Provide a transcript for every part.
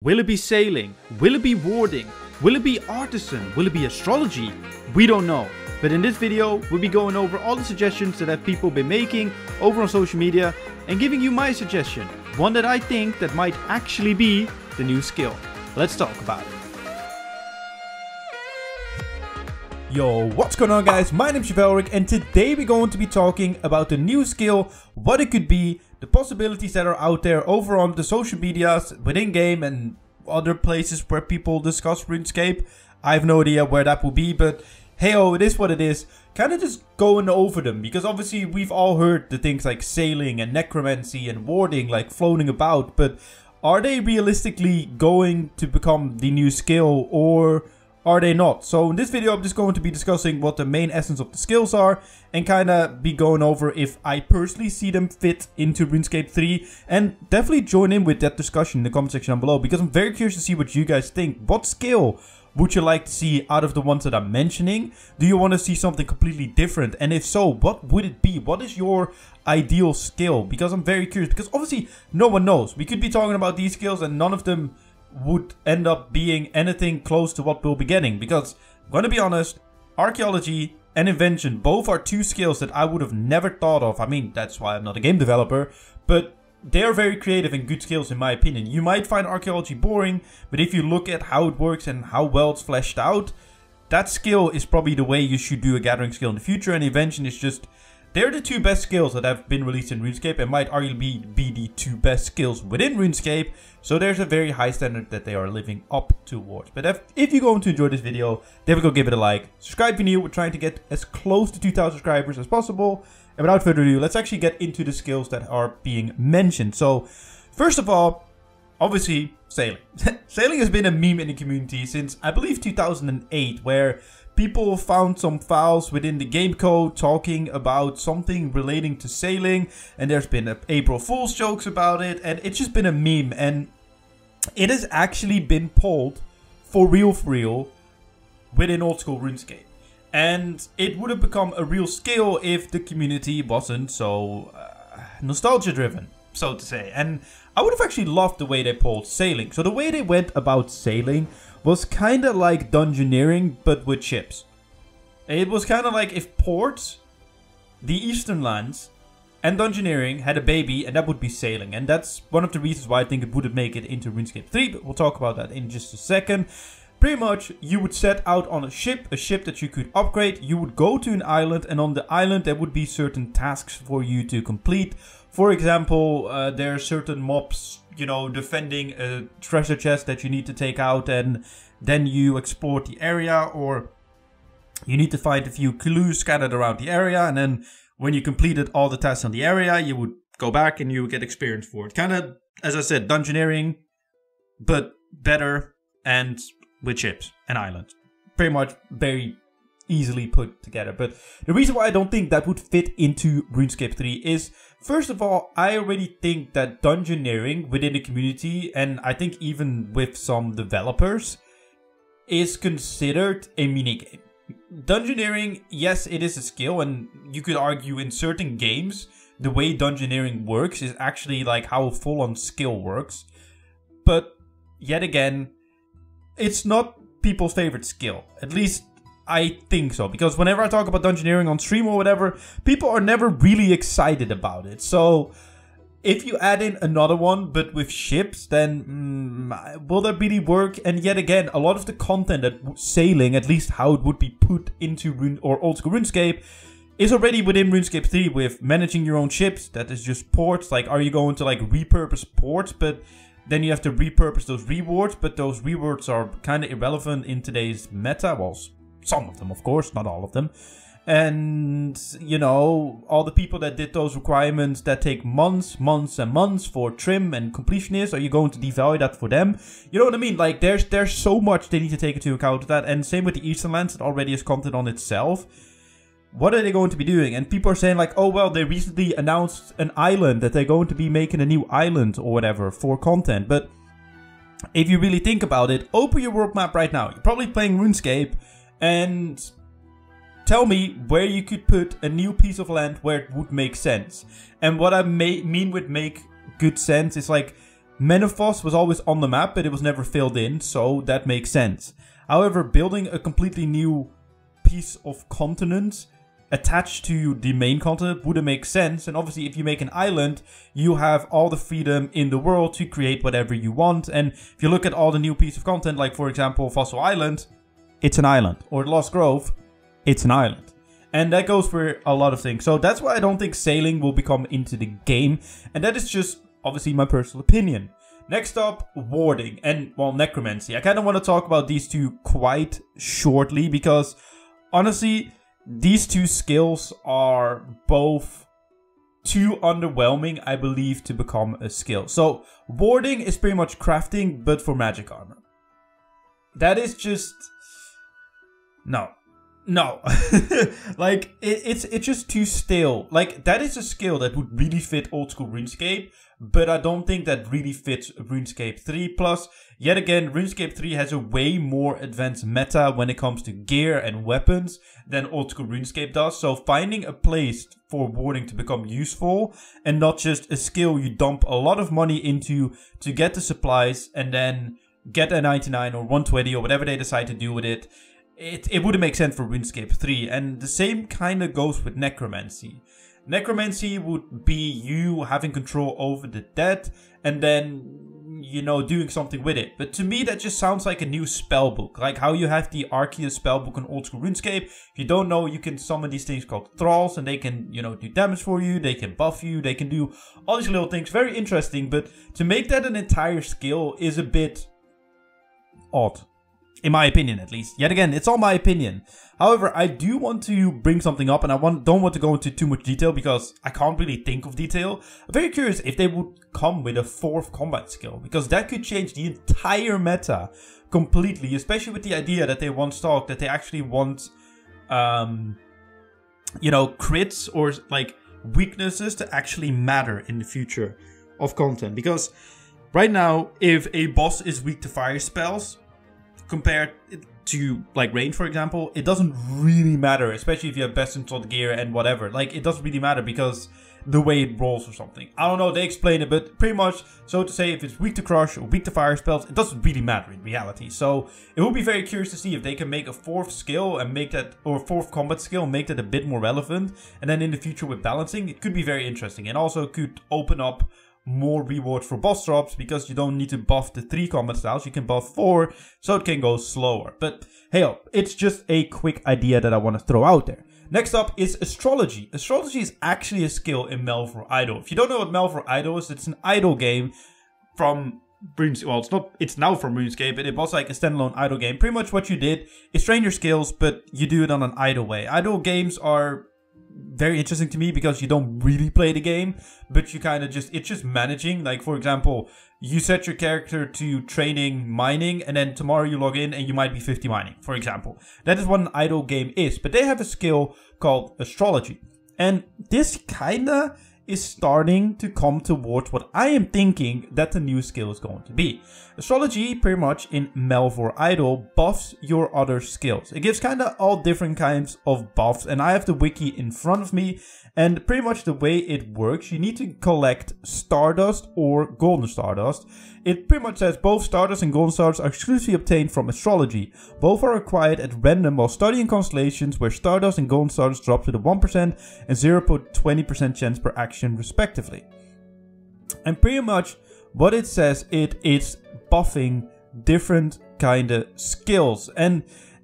Will it be sailing? Will it be warding? Will it be artisan? Will it be astrology? We don't know. But in this video, we'll be going over all the suggestions that have people been making over on social media and giving you my suggestion. One that I think that might actually be the new skill. Let's talk about it. Yo, what's going on guys? My name's Chivalric and today we're going to be talking about the new skill, what it could be, the possibilities that are out there over on the social medias, within game and other places where people discuss Runescape. I have no idea where that will be, but hey oh, it is what it is. Kind of just going over them, because obviously we've all heard the things like sailing and necromancy and warding like floating about, but are they realistically going to become the new skill or are they not? So in this video I'm just going to be discussing what the main essence of the skills are and kind of be going over if I personally see them fit into RuneScape 3, and definitely join in with that discussion in the comment section down below, because I'm very curious to see what you guys think. What skill would you like to see out of the ones that I'm mentioning? Do you want to see something completely different? And if so, what would it be? What is your ideal skill? Because I'm very curious, because obviously no one knows. We could be talking about these skills and none of them would end up being anything close to what we'll be getting, because I'm going to be honest, archaeology and invention both are two skills that I would have never thought of. I mean, that's why I'm not a game developer, but they are very creative and good skills in my opinion. You might find archaeology boring, but if you look at how it works and how well it's fleshed out, that skill is probably the way you should do a gathering skill in the future. And invention is just, they're the two best skills that have been released in RuneScape and might arguably be the two best skills within RuneScape. So there's a very high standard that they are living up towards. But if you're going to enjoy this video, definitely go give it a like. Subscribe if you're new. We're trying to get as close to 2,000 subscribers as possible. And without further ado, let's actually get into the skills that are being mentioned. So first of all, obviously sailing. Sailing has been a meme in the community since I believe 2008, where people found some files within the game code talking about something relating to sailing, and there's been April Fool's jokes about it, and it's just been a meme, and it has actually been pulled for real within old school RuneScape. And it would have become a real skill if the community wasn't so nostalgia driven, so to say. And I would have actually loved the way they pulled sailing. So the way they went about sailing was kind of like dungeoneering, but with ships. It was kind of like if ports, the eastern lands, and dungeoneering had a baby, and that would be sailing. And that's one of the reasons why I think it wouldn't make it into RuneScape 3, but we'll talk about that in just a second. Pretty much, you would set out on a ship that you could upgrade. You would go to an island, and on the island there would be certain tasks for you to complete. For example, there are certain mobs, you know, defending a treasure chest that you need to take out, and then you explore the area, or you need to find a few clues scattered around the area, and then when you completed all the tasks on the area, you would go back and you would get experience for it. Kind of, as I said, dungeoneering, but better and with ships and islands. Pretty much very easily put together. But the reason why I don't think that would fit into RuneScape 3 is, first of all, I already think that dungeoneering within the community, and I think even with some developers, is considered a minigame. Dungeoneering, yes, it is a skill, and you could argue in certain games, the way dungeoneering works is actually like how a full-on skill works. But yet again, it's not people's favorite skill. At least I think so, because whenever I talk about dungeoneering on stream or whatever, people are never really excited about it. So if you add in another one but with ships, then will that really work? And yet again, a lot of the content that sailing, at least how it would be put into old school RuneScape, is already within RuneScape 3 with managing your own ships. That is just ports. Like, are you going to like repurpose ports? But then you have to repurpose those rewards, but those rewards are kind of irrelevant in today's meta. Well, some of them, of course, not all of them. And, you know, all the people that did those requirements that take months and months for trim and completionist, are you going to devalue that for them? You know what I mean? Like, there's so much they need to take into account with that. And same with the Eastern Lands, it already is content on itself. What are they going to be doing? And people are saying like, oh well, they recently announced an island, that they're going to be making a new island or whatever for content. But if you really think about it, open your world map right now. You're probably playing RuneScape, and tell me where you could put a new piece of land where it would make sense. And what I mean with make good sense is like, Menopause was always on the map, but it was never filled in, so that makes sense. However, building a completely new piece of continent attached to the main continent wouldn't make sense. And obviously, if you make an island, you have all the freedom in the world to create whatever you want. And if you look at all the new piece of content, like for example, Fossil Island, it's an island. Or Lost Grove, it's an island. And that goes for a lot of things. So that's why I don't think sailing will become into the game. And that is just obviously my personal opinion. Next up, warding and, well, necromancy. I kind of want to talk about these two quite shortly because honestly, these two skills are both too underwhelming, I believe, to become a skill. So, warding is pretty much crafting, but for magic armor. That is just... No. Like, it's just too stale. Like, that is a skill that would really fit old school RuneScape, but I don't think that really fits RuneScape 3. Plus, yet again, RuneScape 3 has a way more advanced meta when it comes to gear and weapons than old school RuneScape does. So finding a place for warding to become useful and not just a skill you dump a lot of money into to get the supplies and then get a 99 or 120 or whatever they decide to do with it, it wouldn't make sense for RuneScape 3. And the same kind of goes with necromancy. Necromancy would be you having control over the dead and then, you know, doing something with it. But to me, that just sounds like a new spellbook. Like how you have the Arceus spellbook in old school RuneScape. If you don't know, you can summon these things called thralls and they can, you know, do damage for you. They can buff you. They can do all these little things. Very interesting. But to make that an entire skill is a bit odd. In my opinion, at least. Yet again, it's all my opinion. However, I do want to bring something up, and I don't want to go into too much detail because I can't really think of detail. I'm very curious if they would come with a 4th combat skill, because that could change the entire meta completely, especially with the idea that they once talked that they actually want, you know, crits or like weaknesses to actually matter in the future of content. Because right now, if a boss is weak to fire spells, compared to like range, for example, it doesn't really matter, especially if you have best installed gear and whatever. Like, it doesn't really matter because the way it rolls or something. I don't know, they explain it, but pretty much, so to say, if it's weak to crush or weak to fire spells, it doesn't really matter in reality. So it will be very curious to see if they can make a 4th skill and make that, or 4th combat skill, and make that a bit more relevant. And then in the future with balancing, it could be very interesting, and also could open up more rewards for boss drops because you don't need to buff the 3 combat styles, you can buff 4, so it can go slower. But hey, it's just a quick idea that I want to throw out there. Next up is astrology. Astrology is actually a skill in Malvor Idol. If you don't know what Malvor Idol is, it's an idol game from RuneScape. Well, it's now from RuneScape, but it was like a standalone idol game. Pretty much what you did is train your skills, but you do it on an idol way. Idol games are very interesting to me because you don't really play the game, but you kind of just, it's just managing. Like, for example, you set your character to training mining, and then tomorrow you log in and you might be 50 mining, for example. That is what an idle game is, but they have a skill called astrology. And this kinda is starting to come towards what I am thinking that the new skill is going to be. Astrology, pretty much in Malvor Idol, buffs your other skills. It gives kind of all different kinds of buffs, and I have the wiki in front of me, and pretty much the way it works, you need to collect Stardust or Golden Stardust. It pretty much says both Stardust and Golden Stardust are exclusively obtained from astrology. Both are acquired at random while studying constellations, where Stardust and Golden Stardust drop to the 1% and 0.20% chance per action respectively. And pretty much what it says, it is buffing different kind of skills. And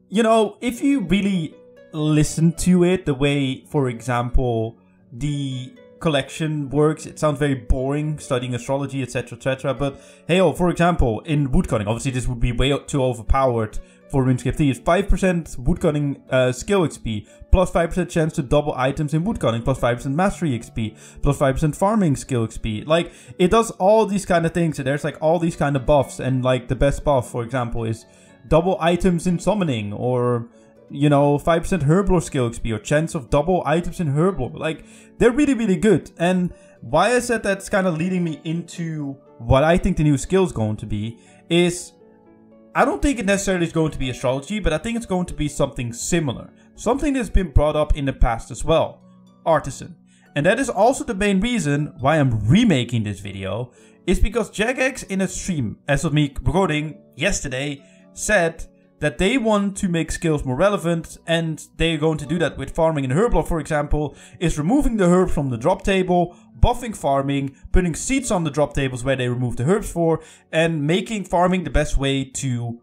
you know, if you really listen to it, the way, for example, the collection works, it sounds very boring, studying astrology, etc, etc. But hey, for example, in woodcutting, obviously this would be way too overpowered for RuneScape 3. It's 5% woodcutting skill XP, plus 5% chance to double items in woodcutting, plus 5% mastery XP, plus 5% farming skill XP. Like, it does all these kind of things, and there's like all these kind of buffs, and like the best buff, for example, is double items in summoning, or you know, 5% Herblore skill XP, or chance of double items in Herblore. Like, they're really, really good. And why I said that's kind of leading me into what I think the new skill is going to be is, I don't think it necessarily is going to be astrology, but I think it's going to be something similar. Something that's been brought up in the past as well. Artisan. And that is also the main reason why I'm remaking this video, is because Jagex in a stream, as of me recording yesterday, said that they want to make skills more relevant, and they're going to do that with farming in Herblog, for example, is removing the herbs from the drop table, buffing farming, putting seeds on the drop tables where they remove the herbs for, and making farming the best way to,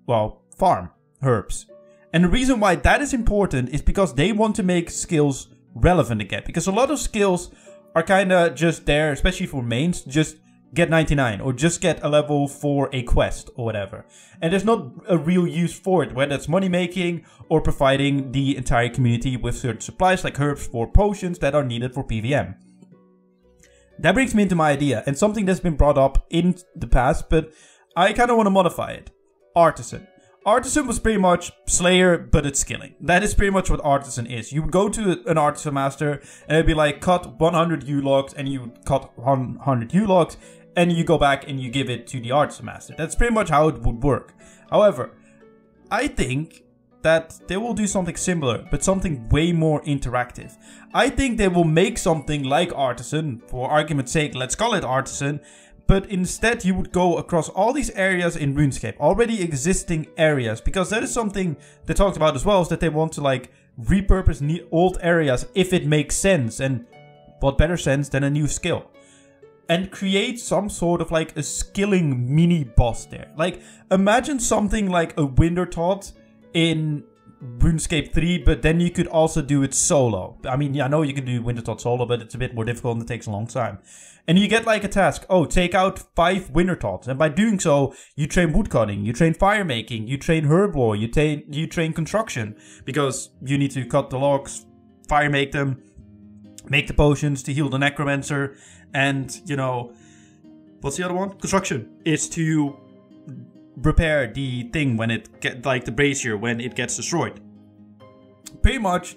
well, farm herbs. And the reason why that is important is because they want to make skills relevant again. Because a lot of skills are kind of just there, especially for mains, just get 99 or just get a level for a quest or whatever. And there's not a real use for it, whether it's money making or providing the entire community with certain supplies like herbs for potions that are needed for PvM. That brings me into my idea, and something that's been brought up in the past, but I kind of want to modify it. Artisan. Artisan was pretty much Slayer, but it's skilling. That is pretty much what Artisan is. You would go to an Artisan Master, and it'd be like, cut 100 U-logs, and you would cut 100 U-logs, and you go back and you give it to the Artisan Master. That's pretty much how it would work. However, I think that they will do something similar, but something way more interactive. I think they will make something like Artisan, for argument's sake, let's call it Artisan, but instead you would go across all these areas in Runescape, already existing areas, because that is something they talked about as well, is that they want to like repurpose old areas if it makes sense, and what better sense than a new skill. And create some sort of like a skilling mini boss there. Like imagine something like a Wintertot in RuneScape 3, but then you could also do it solo. I mean, yeah, I know you can do Wintertot solo, but it's a bit more difficult and it takes a long time. And you get like a task, oh, take out 5 Wintertots. And by doing so, you train woodcutting, you train fire making, you train herb lore, you train construction. Because you need to cut the logs, fire make them, make the potions to heal the necromancer. And, you know, what's the other one? Construction is to repair the thing when it get like the brazier when it gets destroyed. Pretty much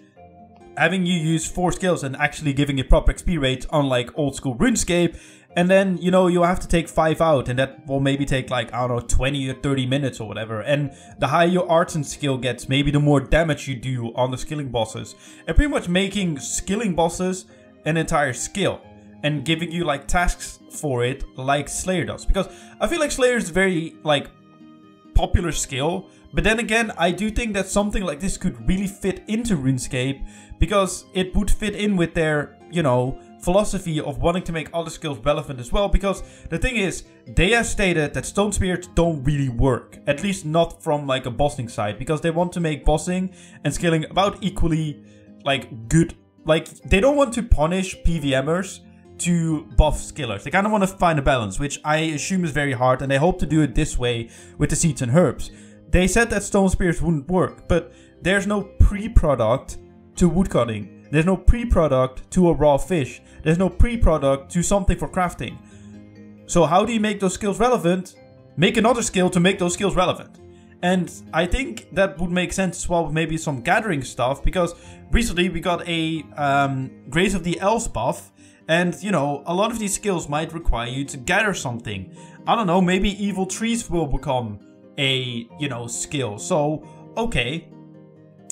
having you use 4 skills and actually giving it proper XP rates, unlike old school RuneScape. And then, you know, you have to take 5 out, and that will maybe take like, I don't know, 20 or 30 minutes or whatever. And the higher your artisan skill gets, maybe the more damage you do on the skilling bosses. And pretty much making skilling bosses an entire skill. And giving you like tasks for it like Slayer does. Because I feel like Slayer is a very like popular skill. But then again, I do think that something like this could really fit into RuneScape. Because it would fit in with their, you know, philosophy of wanting to make other skills relevant as well. Because the thing is, they have stated that stone spears don't really work. At least not from like a bossing side. Because they want to make bossing and skilling about equally like good. Like they don't want to punish PvMers to buff skillers. They kind of want to find a balance, which I assume is very hard, and they hope to do it this way with the seeds and herbs. They said that stone spears wouldn't work, but there's no pre-product to woodcutting. There's no pre-product to a raw fish. There's no pre-product to something for crafting. So how do you make those skills relevant? Make another skill to make those skills relevant. And I think that would make sense as well with maybe some gathering stuff, because recently we got a Grace of the Elves buff. And, you know, a lot of these skills might require you to gather something. I don't know, maybe evil trees will become a, you know, skill. So, okay,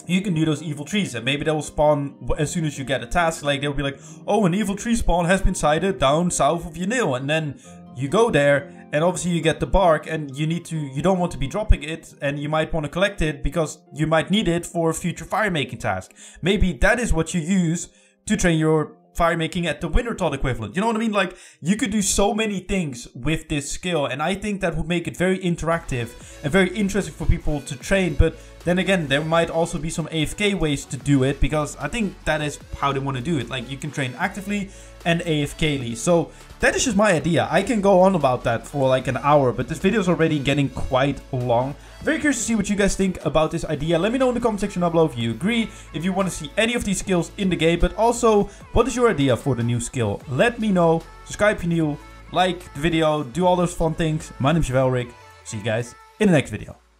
you can do those evil trees, and maybe they will spawn as soon as you get a task. Like, they'll be like, oh, an evil tree spawn has been sighted down south of Yanil. And then you go there, and obviously you get the bark, and you don't want to be dropping it, and you might want to collect it because you might need it for a future fire making task. Maybe that is what you use to train your fire making at the Wintertot equivalent. You know what I mean? Like, you could do so many things with this skill, and I think that would make it very interactive and very interesting for people to train. But then again, there might also be some AFK ways to do it, because I think that is how they want to do it. Like, you can train actively and AFKly. So that is just my idea. I can go on about that for like an hour, but this video is already getting quite long. Very curious to see what you guys think about this idea. Let me know in the comment section down below if you agree, if you want to see any of these skills in the game, but also, what is your idea for the new skill? Let me know. Subscribe if you're new, like the video, do all those fun things. My name's Velric. See you guys in the next video.